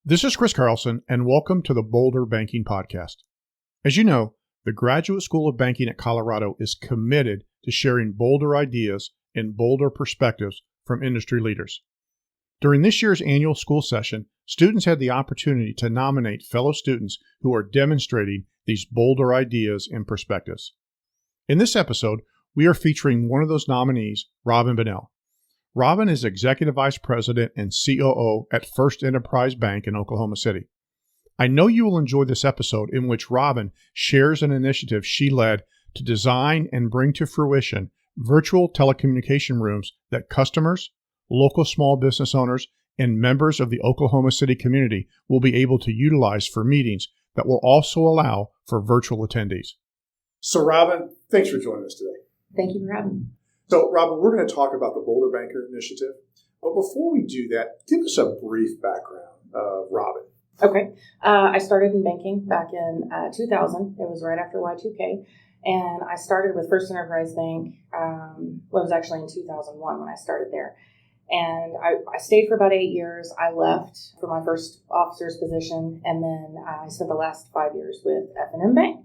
This is Chris Carlson, and welcome to the Boulder Banking Podcast. As you know, the Graduate School of Banking at Colorado is committed to sharing Boulder ideas and Boulder perspectives from industry leaders. During this year's annual school session, students had the opportunity to nominate fellow students who are demonstrating these Boulder ideas and perspectives. In this episode, we are featuring one of those nominees, Robin Banell. Robin is Executive Vice President and COO at First Enterprise Bank in Oklahoma City. I know you will enjoy this episode in which Robin shares an initiative she led to design and bring to fruition virtual telecommunication rooms that customers, local small business owners, and members of the Oklahoma City community will be able to utilize for meetings that will also allow for virtual attendees. So Robin, thanks for joining us today. Thank you for having me. So, Robin, we're going to talk about the Boulder Banker Initiative. But before we do that, give us a brief background of Robin. Okay. I started in banking back in 2000. It was right after Y2K. And I started with First Enterprise Bank. It was actually in 2001 when I started there. And I stayed for about 8 years. I left for my first officer's position. And then I spent the last 5 years with F&M Bank.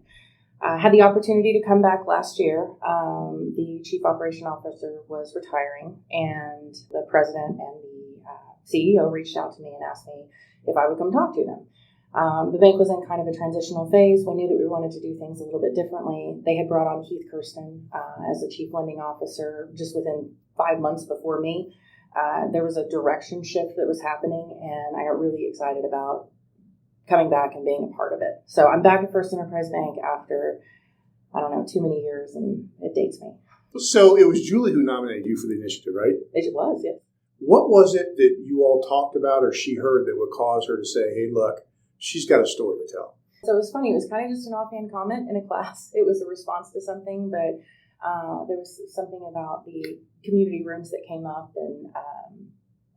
I had the opportunity to come back last year. The chief operation officer was retiring, and the president and the CEO reached out to me and asked me if I would come talk to them. The bank was in kind of a transitional phase. We knew that we wanted to do things a little bit differently. They had brought on Keith Kirsten as the chief lending officer just within 5 months before me. There was a direction shift that was happening, and I got really excited about coming back and being a part of it. So I'm back at First Enterprise Bank after, too many years, and it dates me. So it was Julie who nominated you for the initiative, right? It was, yes. What was it that you all talked about or she heard that would cause her to say, hey, look, she's got a story to tell? So it was funny. It was kind of just an offhand comment in a class. It was a response to something, but there was something about the community rooms that came up, and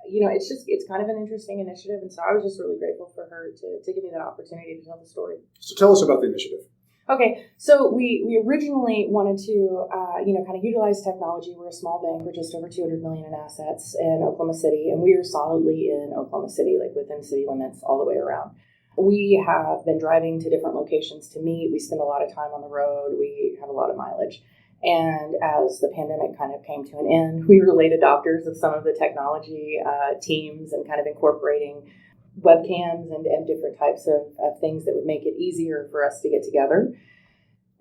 it's kind of an interesting initiative, and so I was just really grateful for her to give me that opportunity to tell the story. So tell us about the initiative. Okay, so we originally wanted to, kind of utilize technology. We're a small bank. We're just over $200 million in assets in Oklahoma City, and we are solidly in Oklahoma City, like within city limits all the way around. We have been driving to different locations to meet. We spend a lot of time on the road. We have a lot of mileage. And as the pandemic kind of came to an end, we were late adopters of some of the technology teams and kind of incorporating webcams and different types of things that would make it easier for us to get together.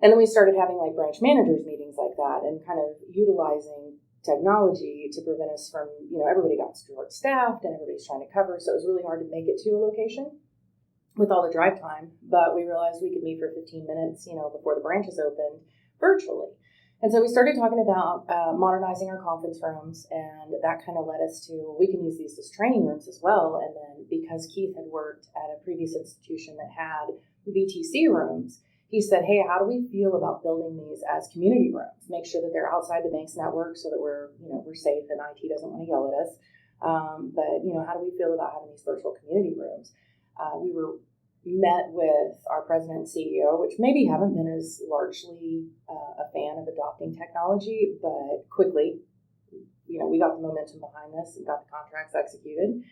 And then we started having like branch managers meetings like that and kind of utilizing technology to prevent us from, everybody got short-staffed and everybody's trying to cover. So it was really hard to make it to a location with all the drive time. But we realized we could meet for 15 minutes, before the branches opened virtually. And so we started talking about modernizing our conference rooms, and that kind of led us to, we can use these as training rooms as well. And then because Keith had worked at a previous institution that had VTC rooms, he said, hey, how do we feel about building these as community rooms? Make sure that they're outside the bank's network so that we're safe and IT doesn't want to yell at us. But how do we feel about having these virtual community rooms? We were met with our president and CEO, which maybe haven't been as largely a fan of adopting technology, but quickly, we got the momentum behind this and got the contracts executed.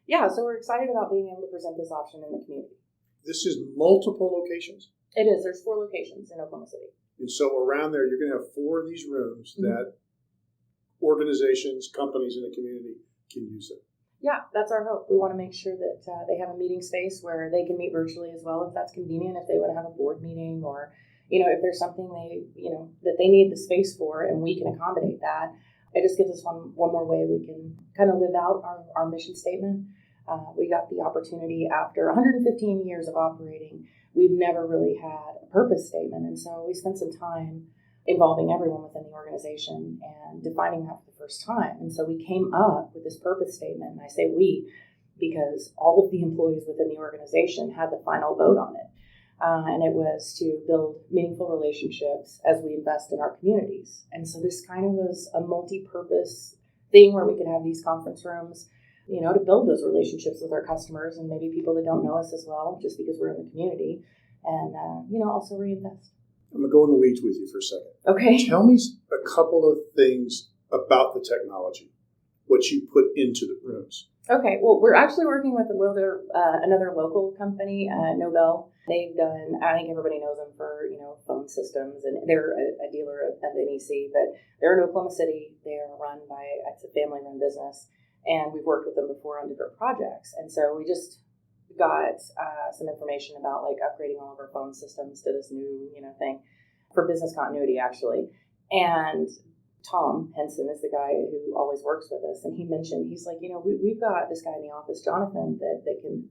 Yeah, so we're excited about being able to present this option in the community. This is multiple locations? It is. There's 4 locations in Oklahoma City. And so around there, you're going to have 4 of these rooms that organizations, companies in the community can use it. Yeah, that's our hope. We want to make sure that they have a meeting space where they can meet virtually as well, if that's convenient, if they want to have a board meeting or, if there's something that they need the space for and we can accommodate that. It just gives us one more way we can kind of live out our mission statement. We got the opportunity after 115 years of operating. We've never really had a purpose statement. And so we spent some time involving everyone within the organization and defining that for the first time. And so we came up with this purpose statement, and I say we because all of the employees within the organization had the final vote on it. And it was to build meaningful relationships as we invest in our communities. And so this kind of was a multi-purpose thing where we could have these conference rooms, to build those relationships with our customers and maybe people that don't know us as well, just because we're in the community, and, also reinvest. I'm going to go in the weeds with you for a second. Okay. Tell me a couple of things about the technology, what you put into the rooms. Okay, well, we're actually working with another local company, Nobel. They've done, I think everybody knows them for, phone systems, and they're a dealer of NEC, but they're in Oklahoma City. They're it's a family-run business, and we've worked with them before on different projects. And so we just got some information about like upgrading all of our phone systems to this new, thing for business continuity, actually. And Tom Henson is the guy who always works with us, and he mentioned, he's like, we've got this guy in the office, Jonathan, that can,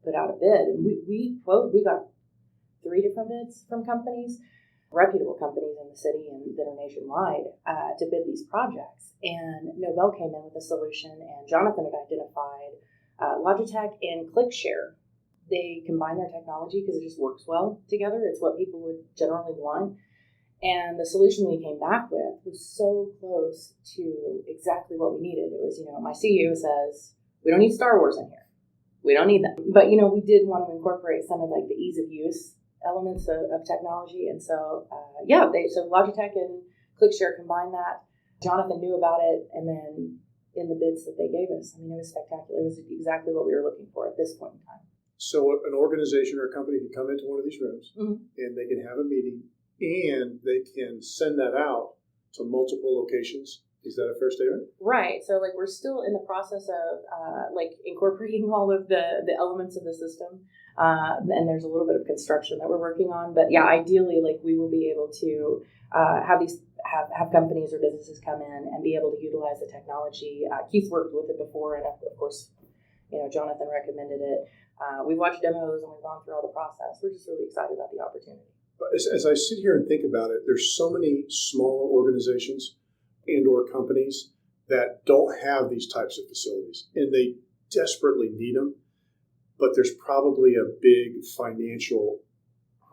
put out a bid, and we got 3 different bids from companies, reputable companies in the city and that are nationwide, to bid these projects. And Nobel came in with a solution, and Jonathan had identified Logitech and ClickShare. They combine their technology because it just works well together. It's what people would generally want. And the solution we came back with was so close to exactly what we needed. It was, my CEO says, we don't need Star Wars in here. We don't need them. But, we did want to incorporate some of like the ease of use elements of technology. And so, so Logitech and ClickShare combined that. Jonathan knew about it. And then in the bids that they gave us, it was spectacular. It was exactly what we were looking for at this point in time. So an organization or a company can come into one of these rooms, and they can have a meeting, and they can send that out to multiple locations. Is that a fair statement? Right. So we're still in the process of incorporating all of the elements of the system. And there's a little bit of construction that we're working on. But yeah, ideally, we will be able to have companies or businesses come in and be able to utilize the technology. Keith worked with it before, and of course, Jonathan recommended it. We've watched demos and we've gone through all the process. We're just really excited about the opportunity. As I sit here and think about it, there's so many smaller organizations and or companies that don't have these types of facilities, and they desperately need them, but there's probably a big financial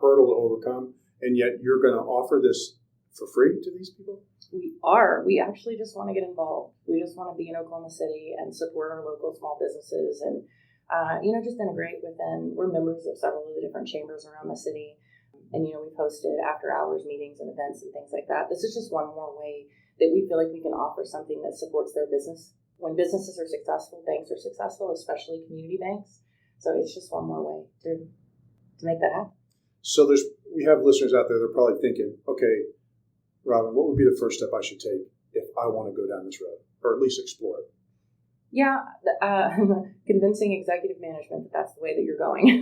hurdle to overcome, and yet you're going to offer this for free to these people? We are. We actually just want to get involved. We just want to be in Oklahoma City and support our local small businesses and, just integrate within. We're members of several of the different chambers around the city. And, we've hosted after hours meetings and events and things like that. This is just one more way that we feel like we can offer something that supports their business. When businesses are successful, banks are successful, especially community banks. So it's just one more way to make that happen. So we have listeners out there that are probably thinking, okay, Robin, what would be the first step I should take if I want to go down this road, or at least explore it? Yeah, convincing executive management that that's the way that you're going.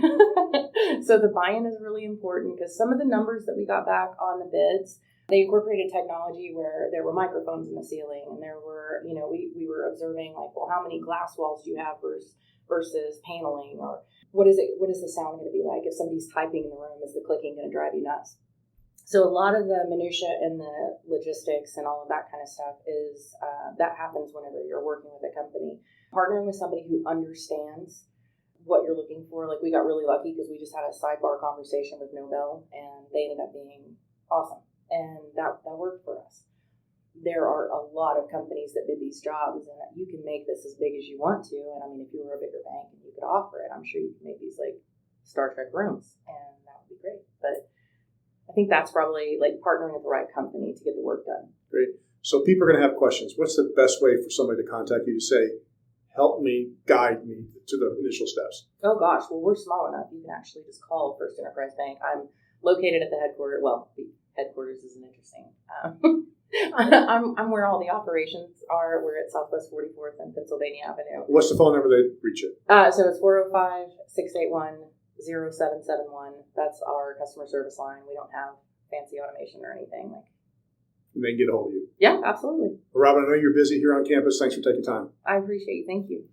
So the buy-in is really important because some of the numbers that we got back on the bids, they incorporated technology where there were microphones in the ceiling, and there were, we were observing how many glass walls do you have versus paneling, or what is the sound going to be like if somebody's typing in the room? Is the clicking going to drive you nuts? So a lot of the minutia and the logistics and all of that kind of stuff is that happens whenever you're working with a company. Partnering with somebody who understands what you're looking for. We got really lucky because we just had a sidebar conversation with Nobel, and they ended up being awesome, and that worked for us. There are a lot of companies that bid these jobs, and you can make this as big as you want to. And if you were a bigger bank and you could offer it, I'm sure you could make these Star Trek rooms, and that would be great. But I think that's probably partnering with the right company to get the work done. Great. So people are going to have questions. What's the best way for somebody to contact you to say, help me, guide me to the initial steps? Oh, gosh. Well, we're small enough. You can actually just call First Enterprise Bank. I'm located at the headquarters. Well, the headquarters isn't interesting. I'm where all the operations are. We're at Southwest 44th and Pennsylvania Avenue. What's the phone number they reach it? So it's 405-681-0771. That's our customer service line. We don't have fancy automation or anything. And they can get a hold of you. Yeah, absolutely. Well, Robin, I know you're busy here on campus. Thanks for taking time. I appreciate you. Thank you.